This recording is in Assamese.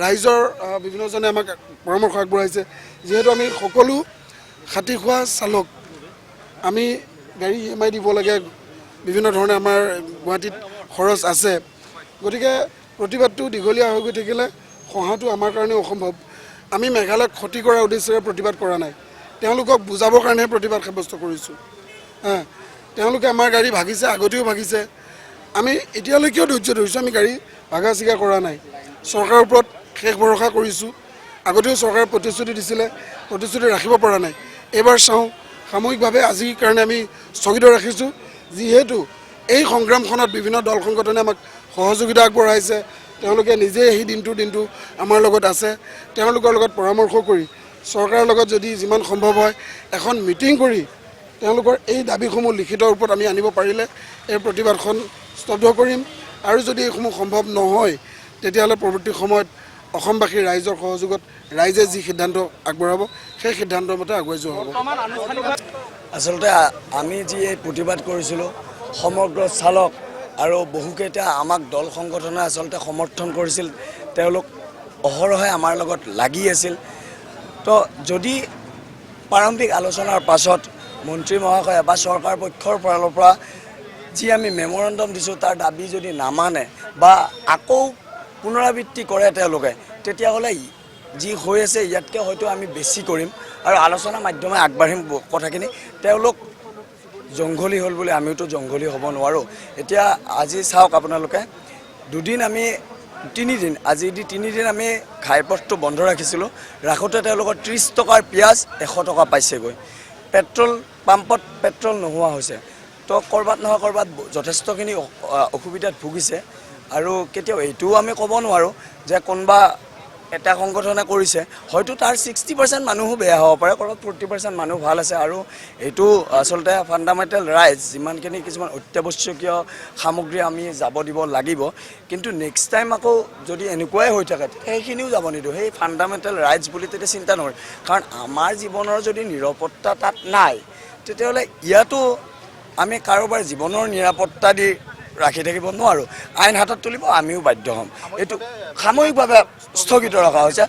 ৰাইজৰ বিভিন্নজনে আমাক পৰামৰ্শ আগবঢ়াইছে যিহেতু আমি সকলো খাটি খোৱা চালক আমি গাড়ী EMI দিব লাগে বিভিন্ন ধৰণে আমাৰ গুৱাহাটীত খৰচ আছে গতিকে প্ৰতিবাদটো দীঘলীয়া হৈ গৈ থাকিলে সহাটো আমাৰ কাৰণে অসম্ভৱ আমি মেঘালয়ক ক্ষতি কৰাৰ উদ্দেশ্যেৰে প্ৰতিবাদ কৰা নাই তেওঁলোকক বুজাবৰ কাৰণে প্ৰতিবাদ সাব্যস্ত কৰিছোঁ তেওঁলোকে আমাৰ গাড়ী ভাগিছে আগতেও ভাগিছে আমি এতিয়ালৈকেও ধৈৰ্য ধৰিছোঁ আমি গাড়ী ভাগা চিগা কৰা নাই চৰকাৰৰ ওপৰত শেষ ভৰসা কৰিছোঁ আগতেও চৰকাৰে প্ৰতিশ্ৰুতি দিছিলে প্ৰতিশ্ৰুতি ৰাখিব পৰা নাই এইবাৰ চাওঁ সামূহিকভাৱে আজিৰ কাৰণে আমি স্থগিত ৰাখিছোঁ যিহেতু এই সংগ্ৰামখনত বিভিন্ন দল সংগঠনে আমাক সহযোগিতা আগবঢ়াইছে তেওঁলোকে নিজে এই দিনটো আমাৰ লগত আছে তেওঁলোকৰ লগত পৰামৰ্শ কৰি চৰকাৰৰ লগত যদি যিমান সম্ভৱ হয় এখন মিটিং কৰি তেওঁলোকৰ এই দাবীসমূহ লিখিত ৰূপত আমি আনিব পাৰিলে এই প্ৰতিবাদখন স্তব্ধ কৰিম আৰু যদি এইসমূহ সম্ভৱ নহয় তেতিয়াহ'লে পৰৱৰ্তী সময়ত অসমবাসীৰ ৰাইজৰ সহযোগত ৰাইজে যি সিদ্ধান্ত আগবঢ়াব সেই সিদ্ধান্তৰ মতে আগুৱাই যোৱা হ'ব আচলতে আমি যি এই প্ৰতিবাদ কৰিছিলোঁ সমগ্ৰ চালক আৰু বহুকেইটা আমাক দল সংগঠনে আচলতে সমৰ্থন কৰিছিল তেওঁলোক অহৰহে আমাৰ লগত লাগি আছিল তো যদি প্ৰাৰম্ভিক আলোচনাৰ পাছত মন্ত্ৰী মহাশয় বা চৰকাৰ পক্ষৰ ফালৰ পৰা যি আমি মেমৰেণ্ডাম দিছোঁ তাৰ দাবী যদি নামানে বা আকৌ পুনৰাবৃত্তি কৰে তেওঁলোকে তেতিয়াহ'লে যি হৈ আছে ইয়াতকৈ হয়তো আমি বেছি কৰিম আৰু আলোচনা মাধ্যমে আগবাঢ়িম কথাখিনি তেওঁলোক জংঘলী হ'ল বুলি আমিওতো জংঘলী হ'ব নোৱাৰোঁ এতিয়া আজি চাওক আপোনালোকে দুদিন আমি তিনিদিন আজি তিনিদিন আমি ঘাইপথটো বন্ধ ৰাখিছিলোঁ ৰাখোঁতে তেওঁলোকৰ 30 টকাৰ পিঁয়াজ 100 টকা পাইছেগৈ পেট্ৰল পাম্পত পেট্ৰল নোহোৱা হৈছে তো ক'ৰবাত নহয় ক'ৰবাত যথেষ্টখিনি অসুবিধাত ভুগিছে আৰু কেতিয়াও এইটোও আমি ক'ব নোৱাৰোঁ যে কোনোবা এটা সংগঠনে কৰিছে হয়তো তাৰ 60% মানুহো বেয়া হ'ব পাৰে ক'ৰবাত 40% মানুহ ভাল আছে আৰু এইটো আচলতে ফাণ্ডামেণ্টেল ৰাইটছ যিমানখিনি কিছুমান অত্যাৱশ্যকীয় সামগ্ৰী আমি যাব দিব লাগিব কিন্তু নেক্সট টাইম আকৌ যদি এনেকুৱাই হৈ থাকে সেইখিনিও যাব নিদিওঁ সেই ফাণ্ডামেণ্টেল ৰাইটছ বুলি তেতিয়া চিন্তা নকৰে কাৰণ আমাৰ জীৱনৰ যদি নিৰাপত্তা তাত নাই তেতিয়াহ'লে ইয়াতো আমি কাৰোবাৰ জীৱনৰ নিৰাপত্তা দি ৰাখি থাকিব নোৱাৰোঁ আইন হাতত তুলিব আমিও বাধ্য হ'ম এইটো সাময়িকভাৱে স্থগিত ৰখা হৈছে